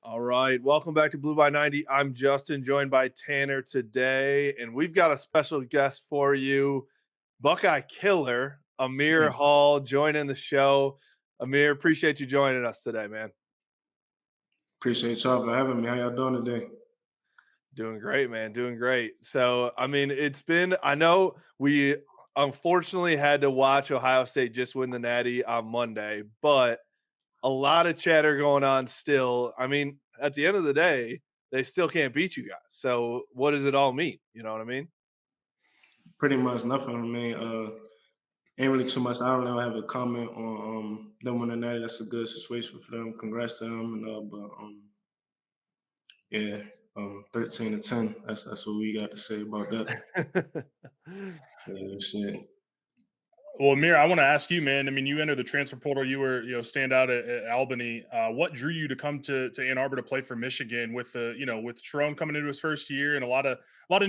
All right. Welcome back to Blue by 90. I'm Justin, joined by Tanner today, and we've got a special guest for you, Buckeye Killer, Aamir Hmm. Hall, joining the show. Amir, appreciate you joining us today, man. Appreciate y'all for having me. How y'all doing today? Doing great, man. Doing great. So, I know we unfortunately had to watch Ohio State just win the Natty on Monday, but a lot of chatter going on still. At the end of the day, they still can't beat you guys. So what does it all mean? You know what I mean? Pretty much nothing. Ain't really too much. I don't know. Have a comment on them winning that. That's a good situation for them. Congrats to them. But yeah, 13-10. That's what we got to say about that. Yeah, shit. Well, Amir, I want to ask you, man. I mean, you entered the transfer portal. You were, stand out at Albany. What drew you to come to Ann Arbor to play for Michigan with with Sharon coming into his first year and a lot of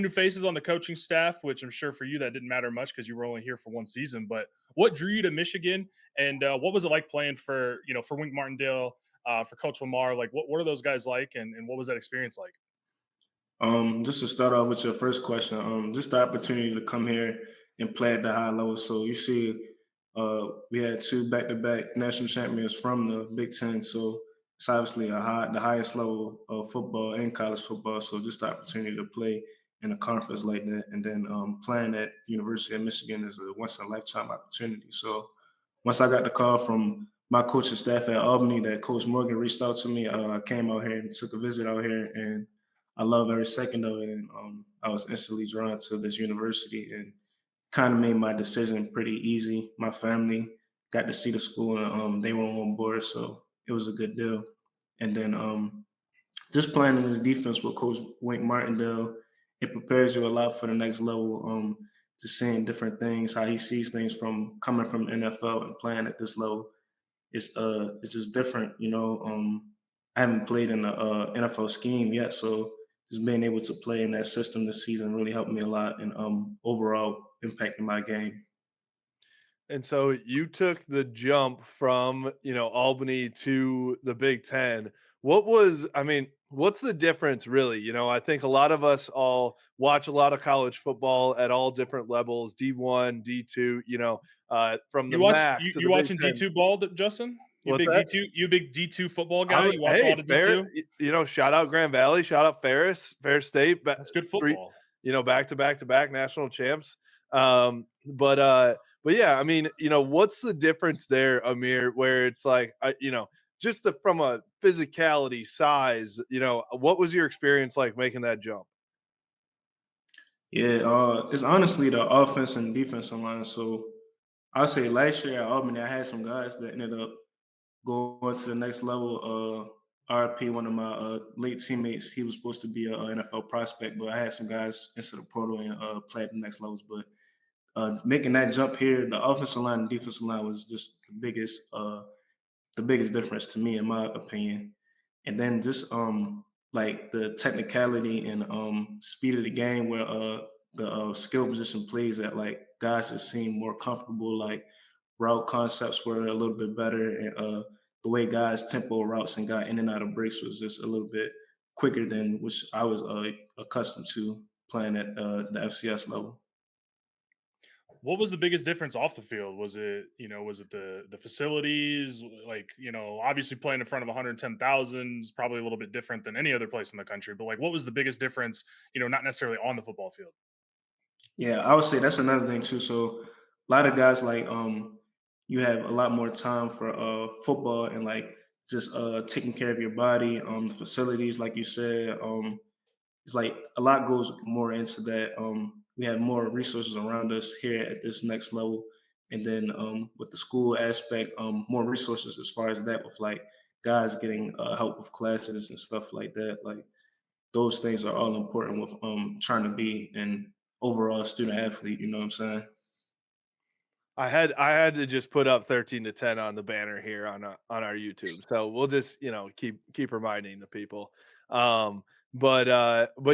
new faces on the coaching staff, which I'm sure for you that didn't matter much because you were only here for one season. But what drew you to Michigan, and what was it like playing for Wink Martindale, for Coach Lamar? Like, what are those guys like, and what was that experience like? Just to start off with your first question, just the opportunity to come here and play at the high level. So you see, we had two back-to-back national champions from the Big Ten. So it's obviously the highest level of football and college football. So just the opportunity to play in a conference like that, and then playing at University of Michigan is a once in a lifetime opportunity. So once I got the call from my coaching staff at Albany that Coach Morgan reached out to me, I came out here and took a visit out here, and I love every second of it. And I was instantly drawn to this university and kind of made my decision pretty easy. My family got to see the school and they were on board, so it was a good deal. And then just playing in this defense with Coach Wink Martindale, it prepares you a lot for the next level. Just seeing different things, how he sees things from coming from NFL and playing at this level. It's just different, you know. I haven't played in the NFL scheme yet, so just being able to play in that system this season really helped me a lot and overall impacting my game. And so you took the jump from, Albany to the Big Ten. What's the difference really? I think a lot of us all watch a lot of college football at all different levels, D1, D2, from the MAC to You the Big watching Ten. D2 ball, Justin? You What's big that? D2 big D2 football guy? You watch a Hey, lot of fair, D2? shout out Grand Valley, shout out Ferris State, That's good three, football. back to back to back national champs. But yeah, what's the difference there, Amir, where it's like, just from a physicality size, what was your experience like making that jump? Yeah, it's honestly the offense and defensive line. So I'll say last year at Albany, I had some guys that ended up going to the next level. RP, one of my late teammates, he was supposed to be an NFL prospect, but I had some guys into the portal and play at the next levels. But making that jump here, the offensive line and defensive line was just the biggest difference to me, in my opinion. And then just like the technicality and speed of the game, where the skill position plays at, like guys just seem more comfortable. Like route concepts were a little bit better, and the way guys tempo routes and got in and out of breaks was just a little bit quicker than which I was accustomed to playing at the FCS level. What was the biggest difference off the field? Was it the facilities? Like, obviously playing in front of 110,000 is probably a little bit different than any other place in the country. But like, what was the biggest difference? Not necessarily on the football field. Yeah, I would say that's another thing too. So a lot of guys like you have a lot more time for football and like just taking care of your body, the facilities, like you said. It's like a lot goes more into that. We have more resources around us here at this next level. And then with the school aspect, more resources as far as that, with like guys getting help with classes and stuff like that. Like those things are all important with trying to be an overall student athlete. You know what I'm saying? I had to just put up 13-10 on the banner here on our YouTube. So we'll just, keep reminding the people. But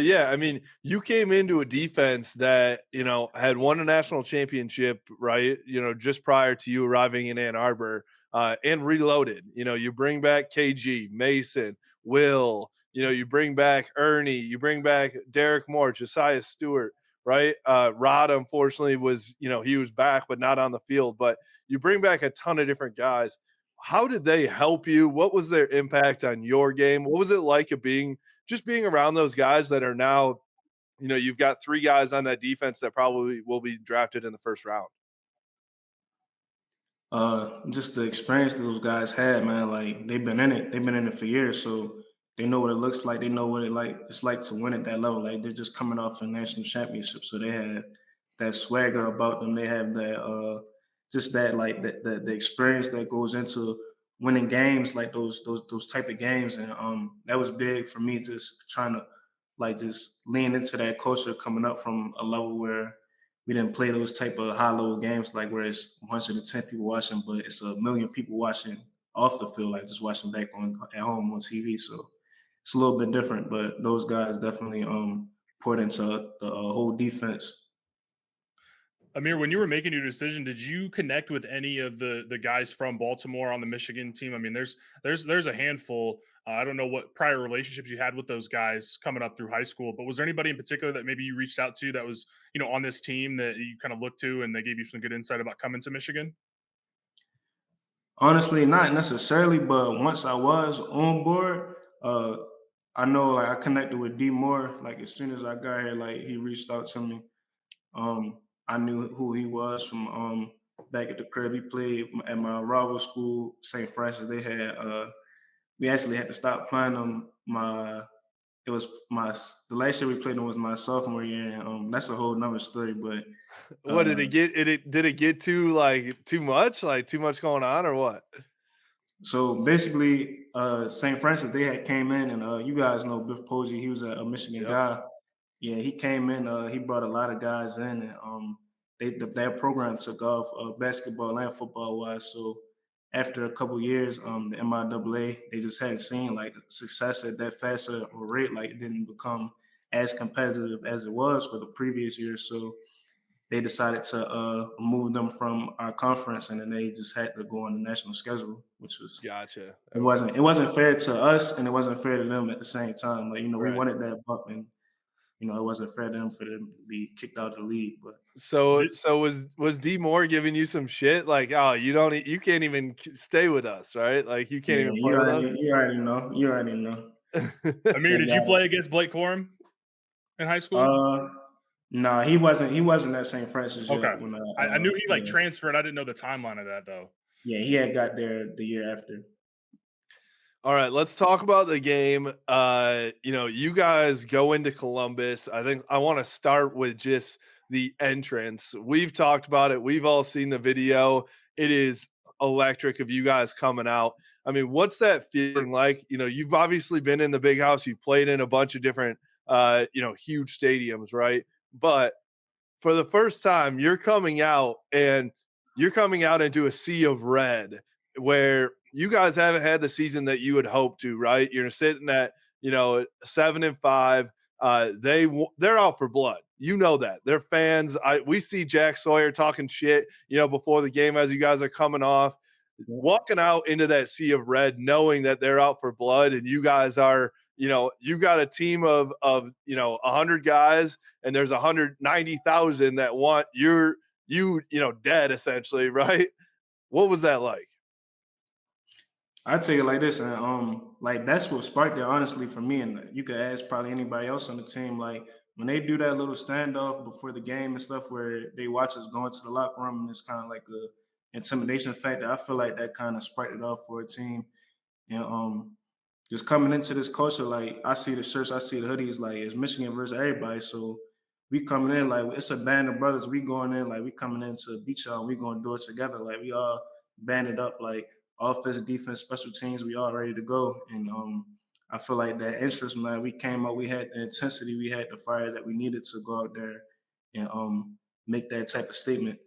yeah, you came into a defense that, had won a national championship, right? Just prior to you arriving in Ann Arbor, and reloaded. You bring back KG, Mason, Will, you bring back Ernie, you bring back Derek Moore, Josiah Stewart, right? Rod, unfortunately, he was back, but not on the field. But you bring back a ton of different guys. How did they help you? What was their impact on your game? What was it like of being around those guys that are now, you've got 3 guys on that defense that probably will be drafted in the first round? Just the experience that those guys had, man. Like they've been in it for years, so they know what it looks like. They know what it's like to win at that level. Like they're just coming off a national championship, so they had that swagger about them. They have that just that like the experience that goes into winning games, like those type of games, and that was big for me. Just trying to like just lean into that culture coming up from a level where we didn't play those type of high level games like where it's 110 people watching, but it's a million people watching off the field, like just watching back on at home on TV. So it's a little bit different, but those guys definitely poured into the whole defense. Amir, when you were making your decision, did you connect with any of the guys from Baltimore on the Michigan team? I mean, there's a handful. I don't know what prior relationships you had with those guys coming up through high school, but was there anybody in particular that maybe you reached out to that was on this team that you kind of looked to and they gave you some good insight about coming to Michigan? Honestly, not necessarily, but once I was on board, I know like I connected with D Moore. Like as soon as I got here, like he reached out to me. I knew who he was from back at the crib. He played at my rival school, St. Francis. They had we actually had to stop playing them. It was my the last year we played them was my sophomore year, and that's a whole nother story. But What did it uh, get? Did it get too much, like too much going on, or what? so basically, St. Francis they had came in, and you guys know Biff Posey. He was a Michigan Yep. guy. Yeah, he came in. He brought a lot of guys in, and that program took off basketball and football wise. So after a couple years, the MIAA they just hadn't seen like success at that faster rate. Like it didn't become as competitive as it was for the previous years. So they decided to move them from our conference, and then they just had to go on the national schedule, which was Gotcha. it Okay. wasn't fair to us, and it wasn't fair to them at the same time. Like we Right. wanted that buck, and it wasn't fair to them for them to be kicked out of the league. But So was D Moore giving you some shit like, oh, you can't even stay with us, right? Like you can't yeah, even play with us. you already know. Amir, That did you guy. play against Blake Corum in high school? Uh, no, he wasn't at St. Francis Okay. yet when I knew he like yeah, transferred. I didn't know the timeline of that though. yeah, he had got there the year after. All right, let's talk about the game. You guys go into Columbus. I think I want to start with just the entrance. We've talked about it. We've all seen the video. It is electric of you guys coming out. I mean, what's that feeling like? You've obviously been in the big house. You've played in a bunch of different, huge stadiums, right? But for the first time, you're coming out into a sea of red where you guys haven't had the season that you would hope to, right? You're sitting at, 7-5. They're out for blood. You know that. They're fans. We see Jack Sawyer talking shit, before the game as you guys are coming off. Walking out into that sea of red, knowing that they're out for blood, and you guys are, you've got a team of 100 guys, and there's 190,000 that want dead essentially, right? What was that like? I tell you like this, and like that's what sparked it honestly for me. And you could ask probably anybody else on the team. Like when they do that little standoff before the game and stuff, where they watch us go into the locker room, and it's kind of like a intimidation factor. I feel like that kind of sparked it off for a team. And just coming into this culture, like I see the shirts, I see the hoodies, like it's Michigan versus everybody. So we coming in like it's a band of brothers. We going in like we coming in to beat y'all. We gonna do it together. Like we all banded up, like offense, defense, special teams. We all ready to go. And I feel like that interest, man. We came out. We had the intensity. We had the fire that we needed to go out there and make that type of statement.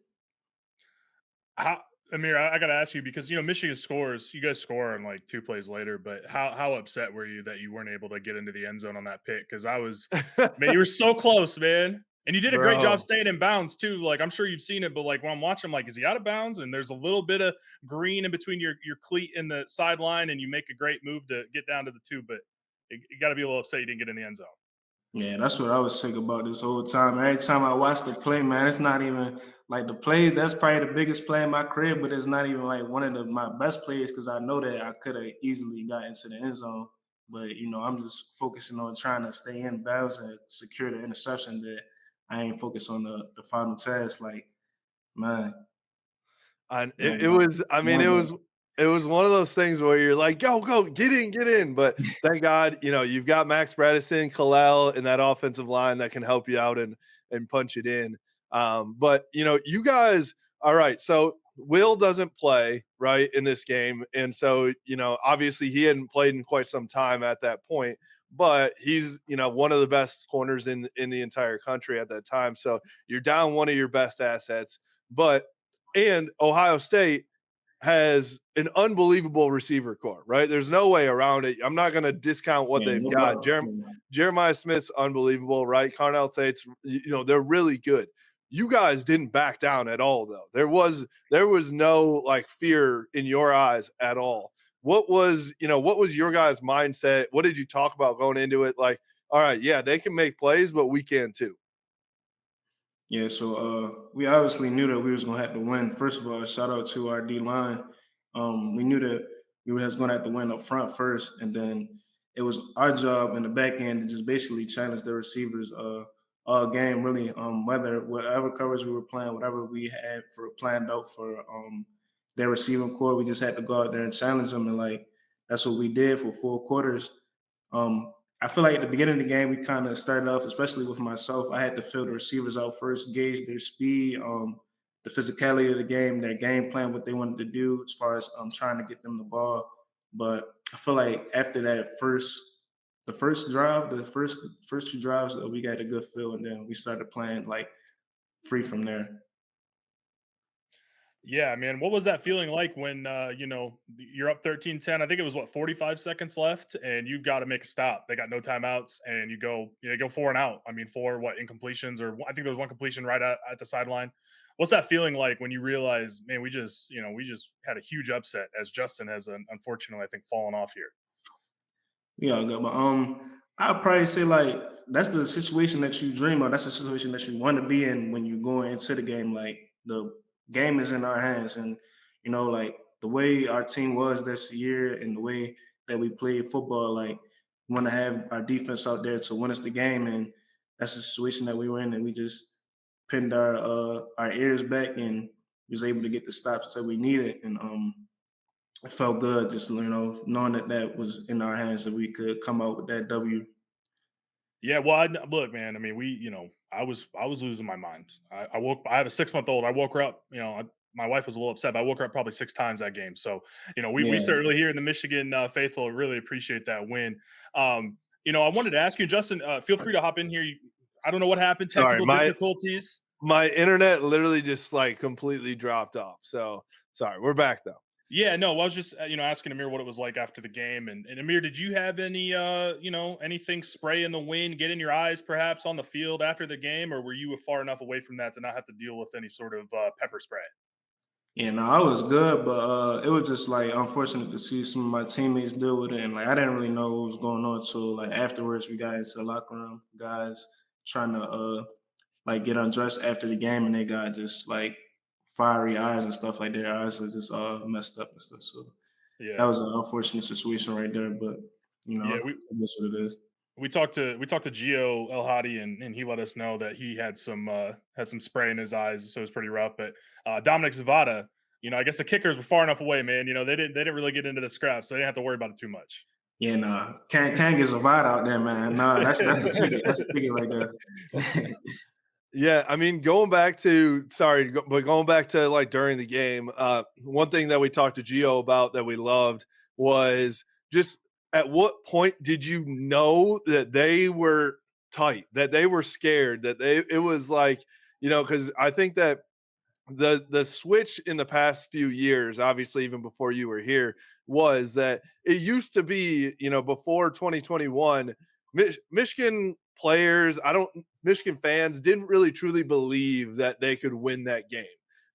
How, Amir, I got to ask you because Michigan scores. You guys score on like 2 plays later, but how upset were you that you weren't able to get into the end zone on that pick? Because I was, man, you were so close, man. And you did a great job bro. staying in bounds too. Like I'm sure you've seen it, but like when I'm watching, I'm like, is he out of bounds? And there's a little bit of green in between your cleat and the sideline, and you make a great move to get down to the two. But you got to be a little upset you didn't get in the end zone. Yeah, that's what I was sick about this whole time. Every time I watch the play, man, it's not even like the play. That's probably the biggest play in my career, but it's not even like one of my best plays because I know that I could have easily got into the end zone. But I'm just focusing on trying to stay in bounds and secure the interception. That I ain't focused on the final task. Like, man, And yeah, it was, I mean, my bad. it was one of those things where you're like, go, get in, get in. But thank God, you've got Max Bredesen, Kalel in that offensive line that can help you out and punch it in. But you guys, all right. So Will doesn't play right in this game, and so obviously he hadn't played in quite some time at that point. But he's one of the best corners in the entire country at that time. So you're down one of your best assets, but and Ohio State has an unbelievable receiver core, right? There's no way around it. I'm not going to discount what Yeah, they've no got. problem. Jeremiah Smith's unbelievable, right? Carnell Tate's, they're really good. You guys didn't back down at all, though. There was no like fear in your eyes at all. What was your guys' mindset? What did you talk about going into it? Like, all right, yeah, they can make plays, but we can too. Yeah, so we obviously knew that we was gonna have to win. First of all, shout out to our D line. We knew that we was gonna have to win up front first, and then it was our job in the back end to just basically challenge the receivers all game, really. Whatever covers we were playing, whatever we had for planned out for their receiving core, we just had to go out there and challenge them, and like that's what we did for 4 quarters. I feel like at the beginning of the game, we kind of started off, especially with myself. I had to fill the receivers out first, gauge their speed, the physicality of the game, their game plan, what they wanted to do as far as trying to get them the ball. But I feel like after the first 2 drives, we got a good feel, and then we started playing like free from there. Yeah, man. What was that feeling like when you're up 13-10? I think it was what 45 seconds left, and you've got to make a stop. They got no timeouts, and you go 4 and out. I mean, four what incompletions, or I think there was one completion right at the sideline. What's that feeling like when you realize, man, we just had a huge upset as Justin has unfortunately I think fallen off here. Yeah, good. But I'd probably say like that's the situation that you dream of. That's the situation that you want to be in when you're going into the game. Like the game is in our hands, and like the way our team was this year and the way that we played football, like we want to have our defense out there to win us the game, and that's the situation that we were in, and we just pinned our ears back and was able to get the stops that we needed, and it felt good just knowing that that was in our hands that we could come out with that W. Yeah, well, look, man. I mean, I was losing my mind. I woke. I have a 6 month old. I woke her up. My wife was a little upset, but I woke her up probably 6 times that game. So, we Yeah. certainly here in the Michigan faithful really appreciate that win. I wanted to ask you, Justin. Feel free to hop in here. I don't know what happened. Sorry, Technical difficulties. my internet literally just like completely dropped off. So sorry, we're back though. Yeah, no, I was just asking Amir what it was like after the game, and Amir, did you have any anything spray in the wind get in your eyes perhaps on the field after the game, or were you far enough away from that to not have to deal with any sort of pepper spray? Yeah, no, I was good, but it was just like unfortunate to see some of my teammates deal with it, and like I didn't really know what was going on. So like afterwards, we got into the locker room, guys trying to like get undressed after the game, and they got just like fiery eyes and stuff like their eyes are just all messed up and stuff. So that Yeah, was an unfortunate situation right there, but yeah. We that's what it is. we talked to Gio El Hadi, and he let us know that he had some spray in his eyes, so it was pretty rough. But Dominic Zavada, I guess the kickers were far enough away, man. They didn't really get into the scrap, so they didn't have to worry about it too much. Yeah, nah, can't get some vibe out there, man. Nah, that's the ticket. That's the ticket right there. Yeah, I mean, going back to like during the game, one thing that we talked to Gio about that we loved was just at what point did you know that they were tight, that they were scared, that it was like, because I think that the switch in the past few years, obviously even before you were here, was that it used to be, before 2021, Michigan players, Michigan fans didn't really truly believe that they could win that game.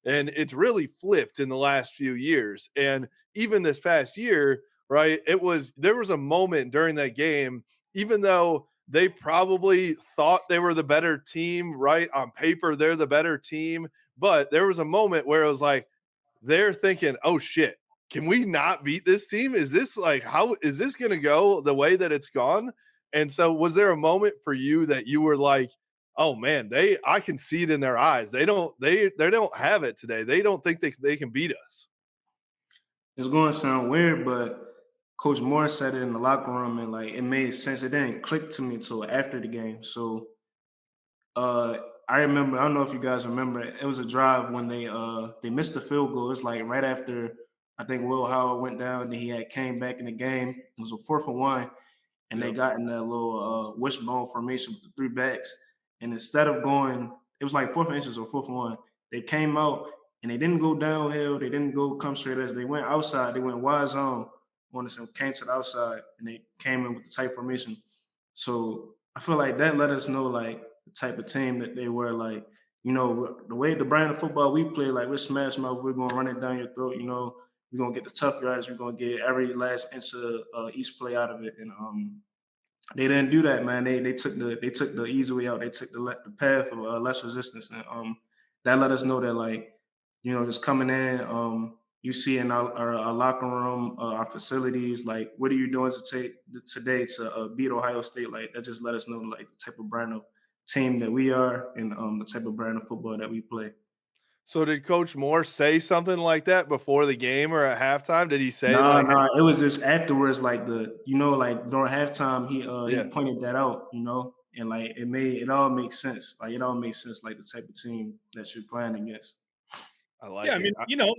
And it's really flipped in the last few years. And even this past year, right? There was a moment during that game, even though they probably thought they were the better team, right? On paper, they're the better team. But there was a moment where it was like, they're thinking, oh shit, can we not beat this team? Is this like, how is this going to go the way that it's gone? And so, was there a moment for you that you were like, oh man, I can see it in their eyes. They don't have it today. They don't think they can beat us. It's going to sound weird, but Coach Moore said it in the locker room, and like it made sense. It didn't click to me until after the game. So uh, I remember. I don't know if you guys remember. It was a drive when they missed the field goal. It's like right after I think Will Howard went down, and he had came back in the game. It was a 4th and 1, and they Yep. got in that little wishbone formation with the 3 backs. And instead of going, it was like 4th and inches or 4th and 1. They came out and they didn't go downhill. They didn't go come straight as they went outside. They went wide zone. One of them came to the outside and they came in with the tight formation. So I feel like that let us know like the type of team that they were. Like, the way the brand of football we play, like we're smash mouth, we're gonna run it down your throat. We're gonna get the tough yards. We're gonna get every last inch of each play out of it. And they didn't do that, man. They took the easy way out. They took the path of less resistance, and that let us know that like just coming in, you see in our locker room, our facilities, like what are you doing today to beat Ohio State? Like that just let us know like the type of brand of team that we are, and the type of brand of football that we play. So did Coach Moore say something like that before the game or at halftime? Did he say No, like, no, it was just afterwards, like like during halftime, he yeah, pointed that out, and like it all makes sense. Like it all makes sense, like the type of team that you're playing against. I Yeah, like I it. mean,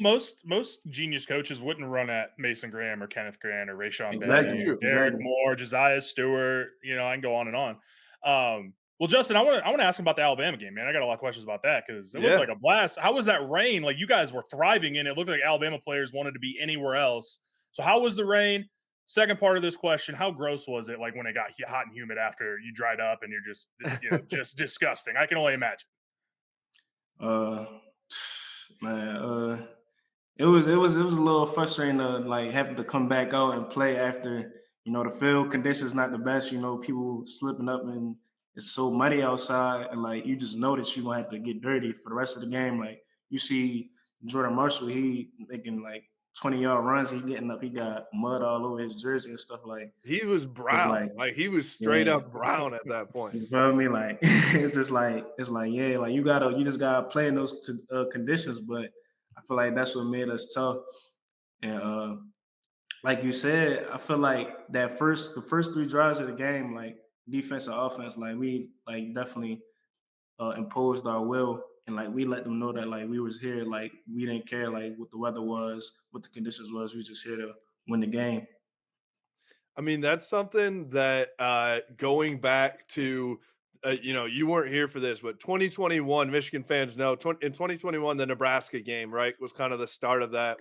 most genius coaches wouldn't run at Mason Graham or Kenneth Grant or Rayshon That's Betty Exactly, or true. Derek exactly. Moore, Josiah Stewart. I can go on and on. Well, Justin, I want to ask him about the Alabama game, man. I got a lot of questions about that because it looked Yeah. like a blast. How was that rain? Like you guys were thriving in it. It looked like Alabama players wanted to be anywhere else. So how was the rain? Second part of this question: how gross was it? Like when it got hot and humid after you dried up and you're just just disgusting. I can only imagine. Uh, man, it was a little frustrating to like having to come back out and play after the field conditions not the best. People slipping up and it's so muddy outside, and like you just know that you're gonna have to get dirty for the rest of the game. Like you see Jordan Marshall, he making like 20-yard runs. He getting up, he got mud all over his jersey and stuff. Like He was it's like, brown. Like he was straight yeah. up brown at that point. You feel me? Like it's like yeah, like you just gotta play in those conditions. But I feel like that's what made us tough. And like you said, I feel like the first 3 drives of the game, like defense and offense, like we like definitely imposed our will, and like we let them know that like we was here, like we didn't care like what the weather was, what the conditions was. We was just here to win the game. I mean, that's something that going back to, you weren't here for this, but 2021, Michigan fans know in 2021, the Nebraska game, right, was kind of the start of that,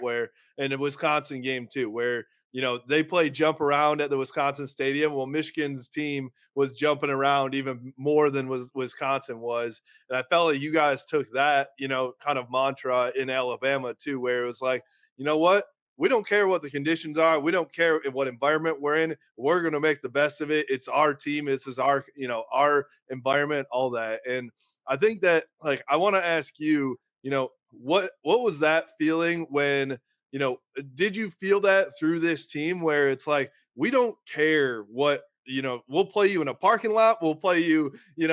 and the Wisconsin game too, where, they played jump around at the Wisconsin stadium. Well, Michigan's team was jumping around even more than Wisconsin was. And I felt like you guys took that, kind of mantra in Alabama too, where it was like, you know what? We don't care what the conditions are. We don't care what environment we're in. We're going to make the best of it. It's our team. This is our environment, all that. And I think that like I want to ask you, what was that feeling when, did you feel that through this team where it's like we don't care what, we'll play you in a parking lot, we'll play you, in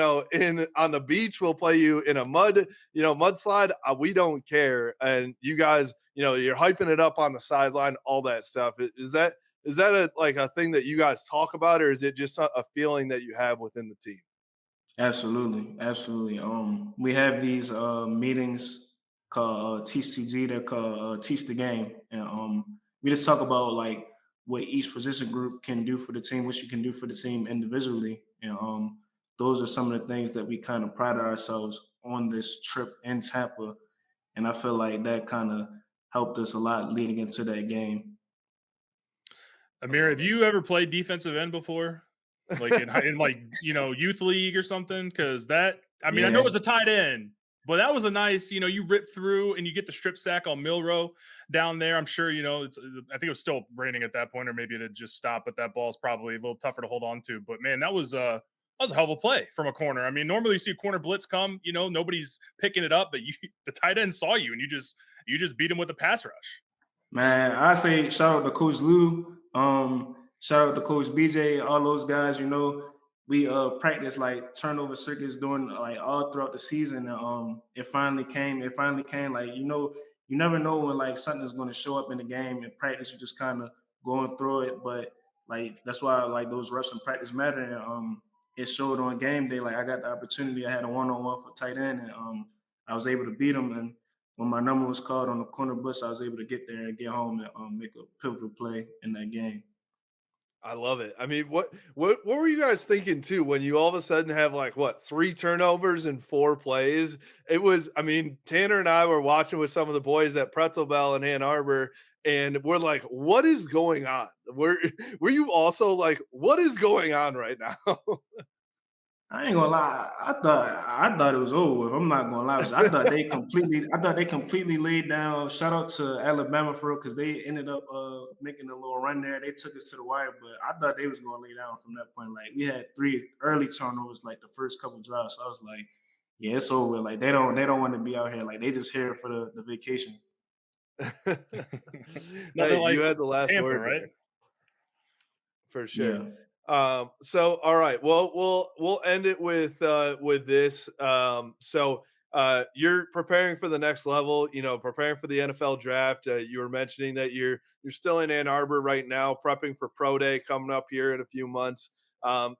on the beach, we'll play you in a mudslide. We don't care. And you guys, you're hyping it up on the sideline, all that stuff. Is that a thing that you guys talk about, or is it just a feeling that you have within the team? Absolutely, absolutely. We have these meetings called TCG. They're called Teach the Game, and we just talk about like what each position group can do for the team, what you can do for the team individually, and those are some of the things that we kind of pride ourselves on this trip in Tampa, and I feel like that kind of helped us a lot leading into that game. I Amir, love have you ever played defensive end before? like in like youth league or something? Because that I mean I know Yeah. it was a tight end, but that was a nice you rip through and you get the strip sack on Milrow down there. I'm sure it's I think it was still raining at that point, or maybe it had just stopped. But that ball's probably a little tougher to hold on to. But man, that was a hell of a play from a corner. I mean, normally you see a corner blitz come, nobody's picking it up, but the tight end saw you and you just beat him with a pass rush. Man, I say shout out to Coach Lou, shout out to Coach BJ, all those guys. We practiced like turnover circuits during like all throughout the season. And, it finally came. It finally came. Like you never know when like something's going to show up in the game. In practice, you're just kind of going through it. But like that's why like those reps in practice matter. And it showed on game day. Like I got the opportunity. I had a one-on-one for tight end, and I was able to beat him. And when my number was called on the corner bus, I was able to get there and get home and make a pivotal play in that game. I love it. I mean, what were you guys thinking too when you all of a sudden have like 3 turnovers in 4 plays? It was, I mean, Tanner and I were watching with some of the boys at Pretzel Bell in Ann Arbor, and we're like, what is going on? Were you also like, what is going on right now? I ain't gonna lie. I thought it was over with. I'm not gonna lie. I thought they completely laid down. Shout out to Alabama for real, because they ended up making a little run there. They took us to the wire, but I thought they was gonna lay down from that point. Like we had 3 early turnovers, like the first couple drives. So I was like, yeah, it's over. Like they don't want to be out here. Like they just here for the vacation. Nothing Hey, like you had the last Tampa, word right? there. For sure. Yeah. So all right, well, we'll end it with this. You're preparing for the next level, preparing for the NFL draft. You were mentioning that you're still in Ann Arbor right now, prepping for Pro Day coming up here in a few months.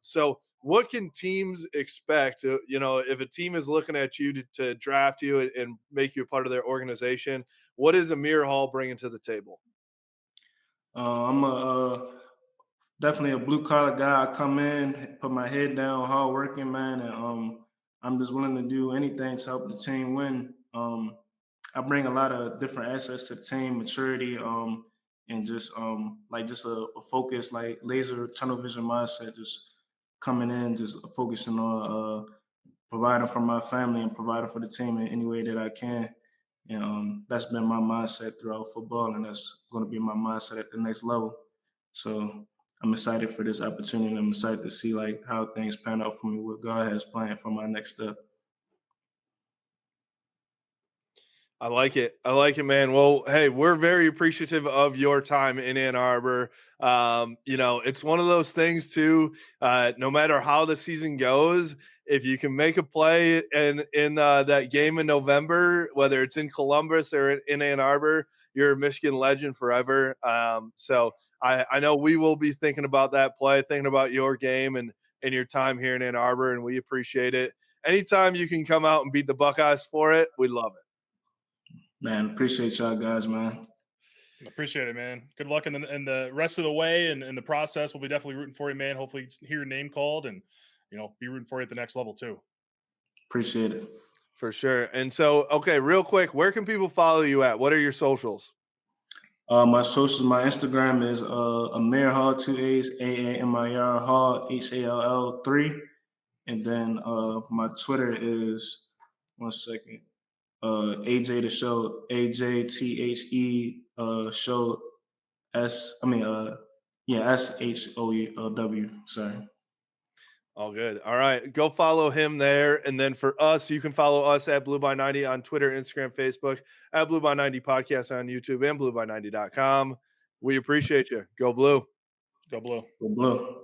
So what can teams expect? If a team is looking at you to draft you and make you a part of their organization, what is Aamir Hall bringing to the table? I'm definitely a blue collar guy. I come in, put my head down, hard working man, and I'm just willing to do anything to help the team win. I bring a lot of different assets to the team, maturity, and just just a focus, like laser tunnel vision mindset, just coming in, just focusing on providing for my family and providing for the team in any way that I can. And that's been my mindset throughout football, and that's going to be my mindset at the next level. So I'm excited for this opportunity. I'm excited to see like how things pan out for me, what God has planned for my next step. I like it. I like it, man. Well, hey, we're very appreciative of your time in Ann Arbor. It's one of those things too. No matter how the season goes, if you can make a play in that game in November, whether it's in Columbus or in Ann Arbor, you're a Michigan legend forever. So I know we will be thinking about that play, thinking about your game and your time here in Ann Arbor, and we appreciate it. Anytime you can come out and beat the Buckeyes for it, we love it. Man, appreciate y'all guys, man. Appreciate it, man. Good luck in the rest of the way and in the process. We'll be definitely rooting for you, man. Hopefully hear your name called and be rooting for you at the next level too. Appreciate it. For sure. And so, okay, real quick, where can people follow you at? What are your socials? My socials, my Instagram is Aamir Hall, 2 A's, AAMIR Hall, HALL 3. And then my Twitter is, one second, AJ the show, AJTHE show SHOW. Sorry. All good. All right. Go follow him there. And then for us, you can follow us at Blue by 90 on Twitter, Instagram, Facebook, at Blue by 90 Podcast on YouTube and blueby90.com. We appreciate you. Go Blue. Go Blue. Go Blue.